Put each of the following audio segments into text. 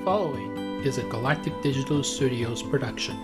following is a Galactic Digital Studios production.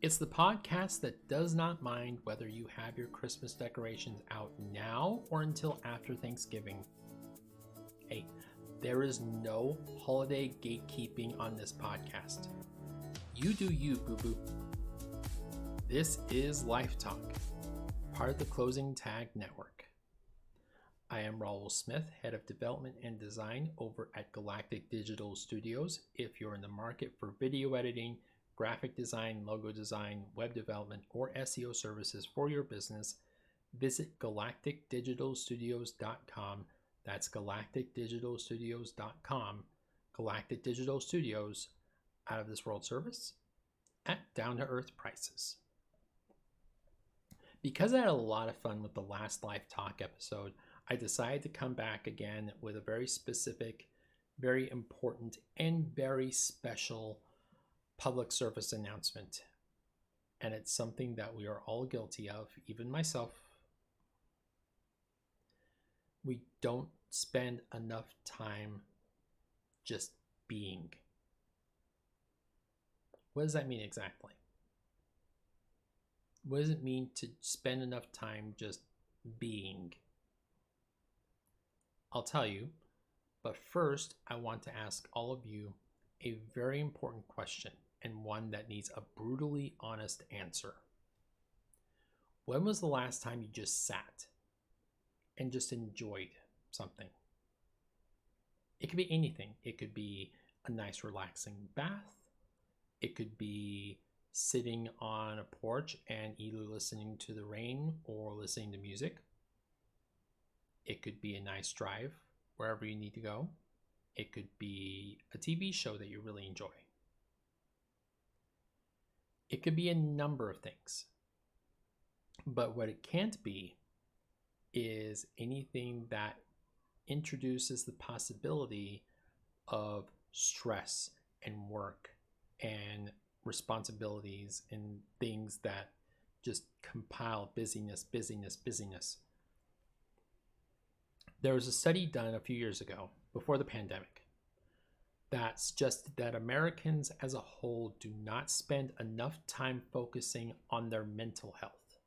It's the podcast that does not mind whether you have your Christmas decorations out now or until after Thanksgiving. Hey, there is no holiday gatekeeping on this podcast. You do you, boo-boo. This is Life Talk, part of the Closing Tag Network. I am Raul Smith, Head of Development and Design over at Galactic Digital Studios. If you're in the market for video editing, graphic design, logo design, web development, or SEO services for your business, visit galacticdigitalstudios.com. That's galacticdigitalstudios.com. Galactic Digital Studios, out of this world service at down-to-earth prices. Because I had a lot of fun with the last Life Talk episode, I decided to come back again with a very specific, very important, and very special public service announcement. And it's something that we are all guilty of, even myself. We don't spend enough time just being. What does that mean exactly? What does it mean to spend enough time just being? I'll tell you, but first I want to ask all of you a very important question, and one that needs a brutally honest answer. When was the last time you just sat and just enjoyed something? It could be anything. It could be a nice relaxing bath. It could be sitting on a porch and either listening to the rain or listening to music. It could be a nice drive wherever you need to go. It could be a TV show that you really enjoy. It could be a number of things. But what it can't be is anything that introduces the possibility of stress and work and responsibilities and things that just compile busyness. There was a study done a few years ago, before the pandemic, that suggested that Americans as a whole do not spend enough time focusing on their mental health.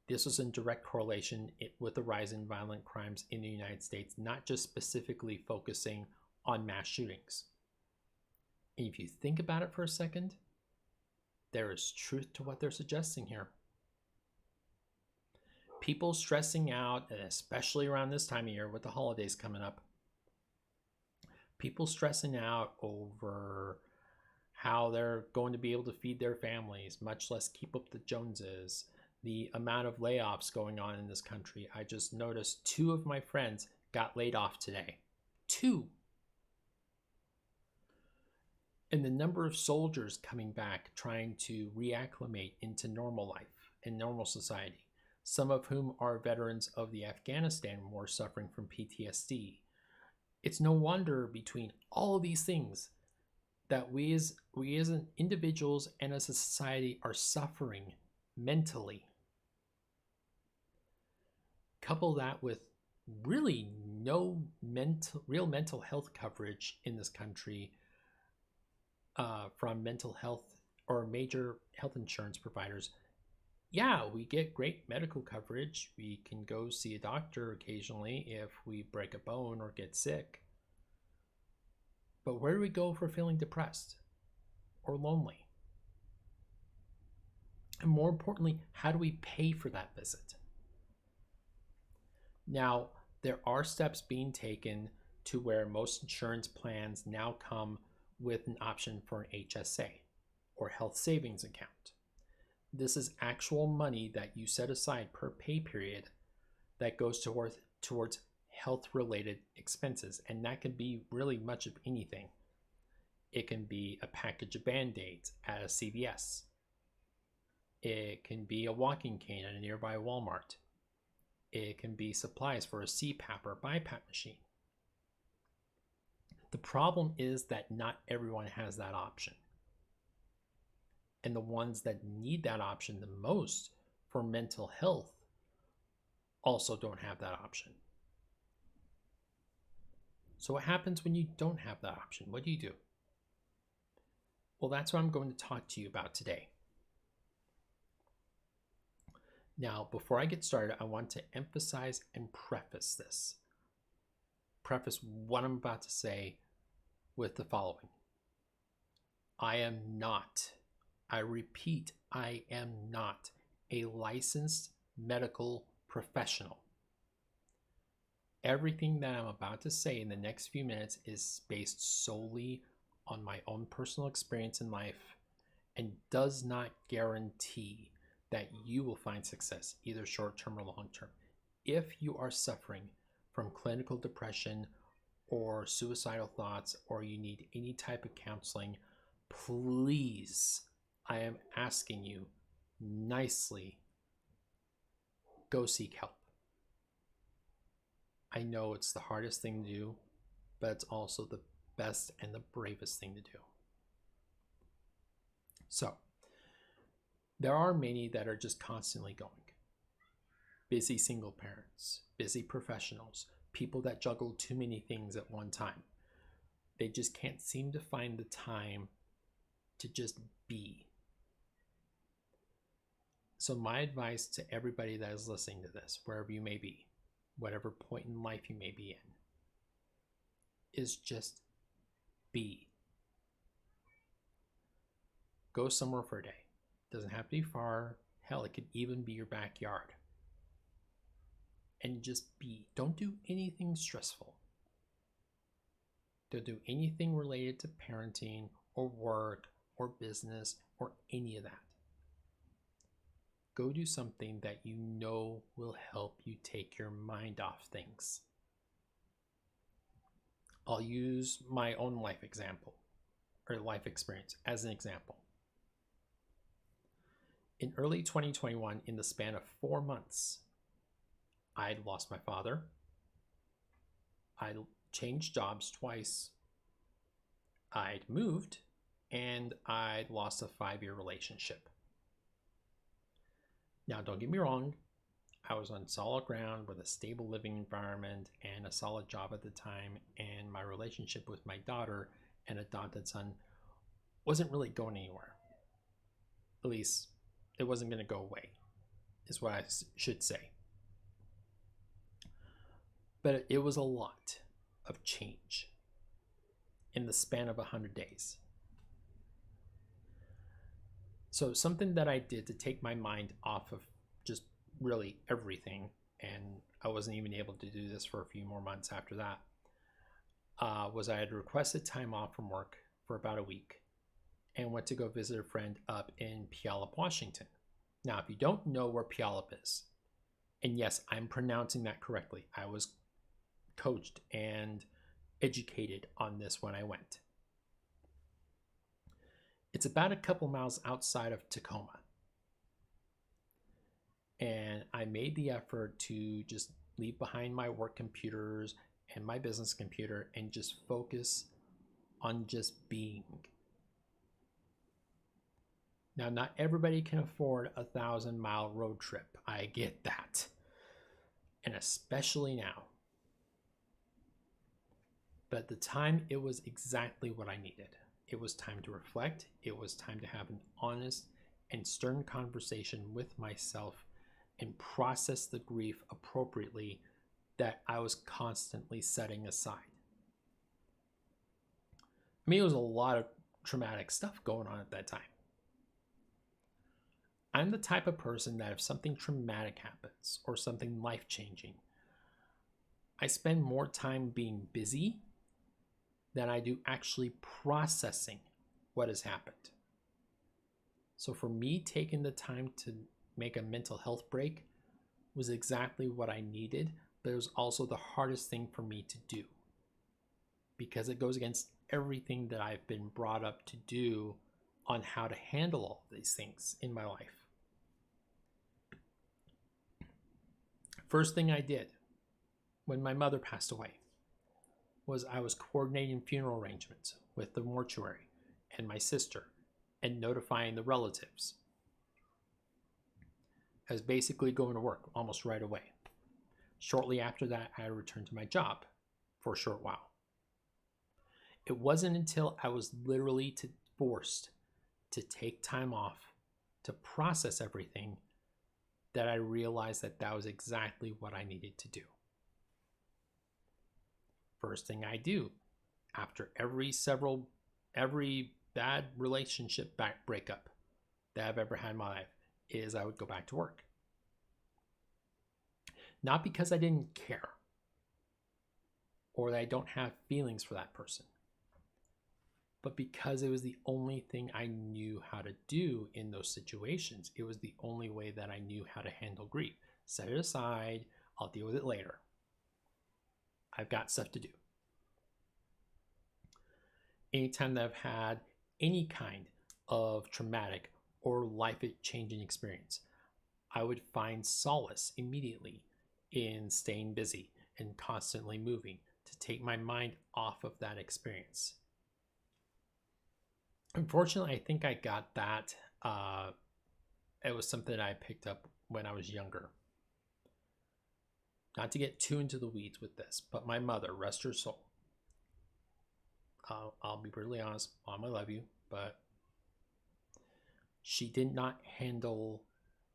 This was in direct correlation with the rise in violent crimes in the United States, not just specifically focusing on mass shootings. And if you think about it for a second, there is truth to what they're suggesting here. People stressing out, and especially around this time of year with the holidays coming up, people stressing out over how they're going to be able to feed their families, much less keep up the Joneses, the amount of layoffs going on in this country. I just noticed 2 of my friends got laid off today. 2. And the number of soldiers coming back trying to reacclimate into normal life and normal society, some of whom are veterans of the Afghanistan war suffering from PTSD. It's no wonder, between all of these things, that we as individuals and as a society are suffering mentally. Couple that with really no real mental health coverage in this country from mental health or major health insurance providers. Yeah, we get great medical coverage. We can go see a doctor occasionally if we break a bone or get sick. But where do we go for feeling depressed or lonely? And more importantly, how do we pay for that visit? Now, there are steps being taken to where most insurance plans now come with an option for an HSA, or health savings account. This is actual money that you set aside per pay period that goes towards health-related expenses, and that can be really much of anything. It can be a package of Band-Aids at a CVS. It can be a walking cane at a nearby Walmart. It can be supplies for a CPAP or BiPAP machine. The problem is that not everyone has that option. And the ones that need that option the most for mental health also don't have that option. So what happens when you don't have that option? What do you do? Well, that's what I'm going to talk to you about today. Now, before I get started, I want to emphasize and preface this. Preface what I'm about to say with the following. I am not, I repeat, I am not a licensed medical professional. Everything that I'm about to say in the next few minutes is based solely on my own personal experience in life and does not guarantee that you will find success, either short-term or long-term. If you are suffering from clinical depression or suicidal thoughts, or you need any type of counseling, please, I am asking you nicely, go seek help. I know it's the hardest thing to do, but it's also the best and the bravest thing to do. So, there are many that are just constantly going. Busy single parents, busy professionals, people that juggle too many things at one time. They just can't seem to find the time to just be. So my advice to everybody that is listening to this, wherever you may be, whatever point in life you may be in, is just be. Go somewhere for a day. Doesn't have to be far. Hell, it could even be your backyard. And just be. Don't do anything stressful. Don't do anything related to parenting or work or business or any of that. Go do something that you know will help you take your mind off things. I'll use my own life example or life experience as an example. In early 2021, in the span of 4 months, I'd lost my father. I changed jobs twice. I'd moved, and I'd lost a 5-year relationship. Now, don't get me wrong. I was on solid ground with a stable living environment and a solid job at the time, and my relationship with my daughter and adopted son wasn't really going anywhere. At least, it wasn't going to go away, is what I should say. But it was a lot of change in the span of 100 days. So something that I did to take my mind off of just really everything, and I wasn't even able to do this for a few more months after that, was I had requested time off from work for about a week and went to go visit a friend up in Puyallup, Washington. Now, if you don't know where Puyallup is, and yes, I'm pronouncing that correctly. I was coached and educated on this when I went. It's about a couple miles outside of Tacoma. And I made the effort to just leave behind my work computers and my business computer and just focus on just being. Now, not everybody can afford a 1,000-mile road trip. I get that. And especially now. But at the time, it was exactly what I needed. It was time to reflect. It was time to have an honest and stern conversation with myself and process the grief appropriately that I was constantly setting aside. I mean, it was a lot of traumatic stuff going on at that time. I'm the type of person that if something traumatic happens or something life-changing, I spend more time being busy than I do actually processing what has happened. So for me, taking the time to make a mental health break was exactly what I needed, but it was also the hardest thing for me to do because it goes against everything that I've been brought up to do on how to handle all of these things in my life. First thing I did when my mother passed away was I was coordinating funeral arrangements with the mortuary and my sister and notifying the relatives. I was basically going to work almost right away. Shortly after that, I returned to my job for a short while. It wasn't until I was literally forced to take time off to process everything that I realized that that was exactly what I needed to do. First thing I do after every bad relationship breakup that I've ever had in my life is I would go back to work. Not because I didn't care or that I don't have feelings for that person, but because it was the only thing I knew how to do in those situations. It was the only way that I knew how to handle grief. Set it aside, I'll deal with it later. I've got stuff to do. Anytime that I've had any kind of traumatic or life-changing experience, I would find solace immediately in staying busy and constantly moving to take my mind off of that experience. Unfortunately, I think I got that. It was something that I picked up when I was younger. Not to get too into the weeds with this, but my mother, rest her soul. I'll be brutally honest, Mom, I love you, but she did not handle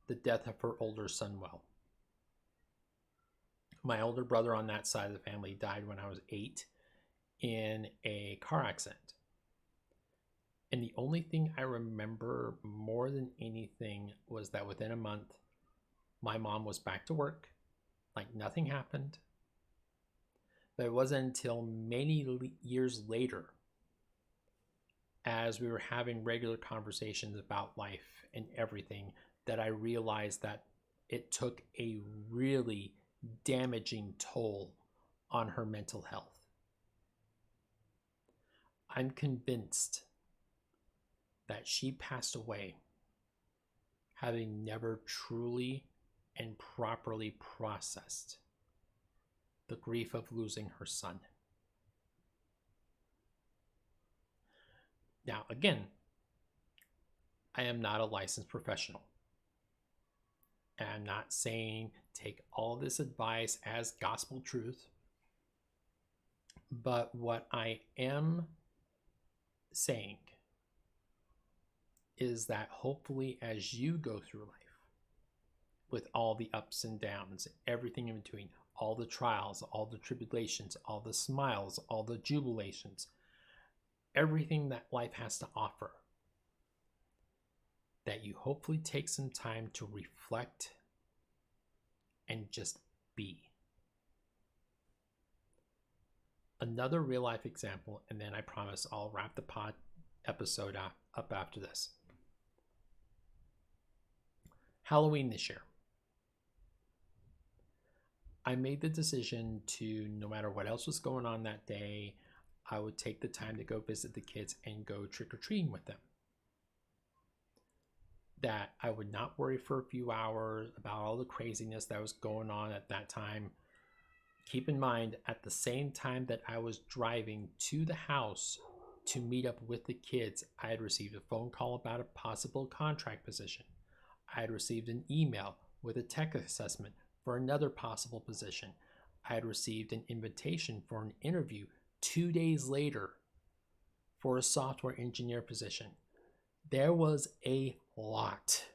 the death of her older son well. My older brother on that side of the family died when I was 8 in a car accident. And the only thing I remember more than anything was that within a month, my mom was back to work, like nothing happened. But it wasn't until many years later, as we were having regular conversations about life and everything, that I realized that it took a really damaging toll on her mental health. I'm convinced that she passed away having never truly and properly processed the grief of losing her son. Now, again, I am not a licensed professional. And I'm not saying take all this advice as gospel truth. But what I am saying is that hopefully as you go through life, with all the ups and downs, everything in between, all the trials, all the tribulations, all the smiles, all the jubilations, everything that life has to offer, that you hopefully take some time to reflect and just be. Another real life example, and then I promise I'll wrap the episode up after this. Halloween this year. I made the decision to, no matter what else was going on that day, I would take the time to go visit the kids and go trick-or-treating with them. That I would not worry for a few hours about all the craziness that was going on at that time. Keep in mind, at the same time that I was driving to the house to meet up with the kids, I had received a phone call about a possible contract position. I had received an email with a tech assessment for another possible position. I had received an invitation for an interview 2 days later for a software engineer position. There was a lot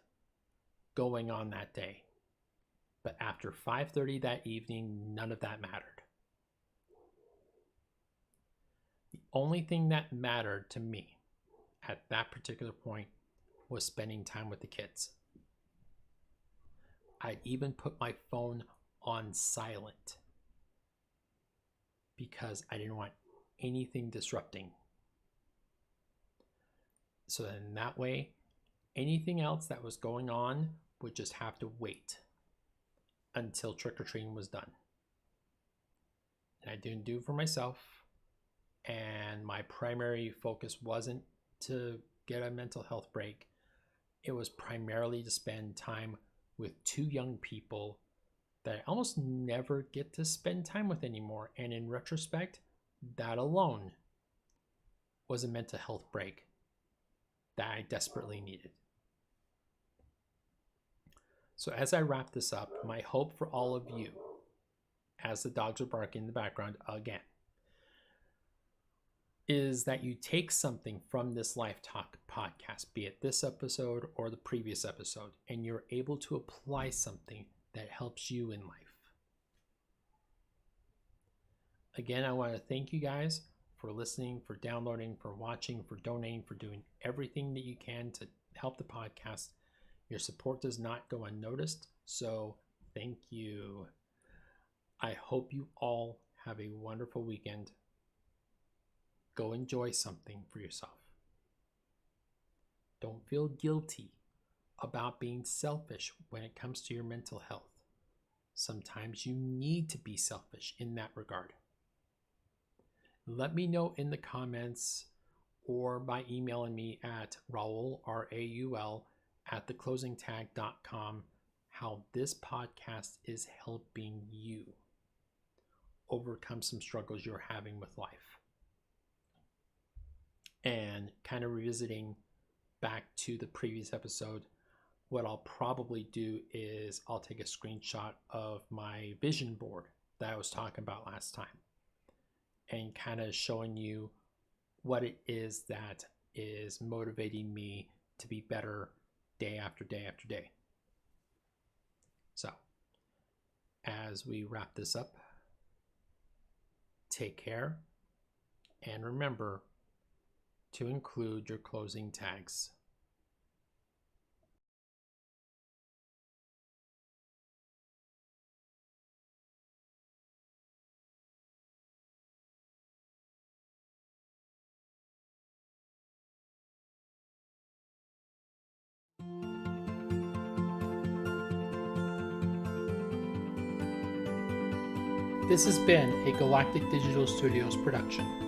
going on that day. But after 5:30 that evening, none of that mattered. The only thing that mattered to me at that particular point was spending time with the kids. I'd even put my phone on silent because I didn't want anything disrupting. So then that way, anything else that was going on would just have to wait until trick-or-treating was done. And I didn't do it for myself. And my primary focus wasn't to get a mental health break. It was primarily to spend time with 2 young people that I almost never get to spend time with anymore. And in retrospect, that alone was a mental health break that I desperately needed. So as I wrap this up, my hope for all of you, as the dogs are barking in the background again, is that you take something from this Life Talk podcast, be it this episode or the previous episode, and you're able to apply something that helps you in life. Again, I want to thank you guys for listening, for downloading, for watching, for donating, for doing everything that you can to help the podcast. Your support does not go unnoticed, so thank you. I hope you all have a wonderful weekend. Go enjoy something for yourself. Don't feel guilty about being selfish when it comes to your mental health. Sometimes you need to be selfish in that regard. Let me know in the comments or by emailing me at Raul, R-A-U-L, at theclosingtag.com how this podcast is helping you overcome some struggles you're having with life. And kind of revisiting back to the previous episode, what I'll probably do is I'll take a screenshot of my vision board that I was talking about last time and kind of showing you what it is that is motivating me to be better day after day after day. So, as we wrap this up, take care and remember to include your closing tags. This has been a Galactic Digital Studios production.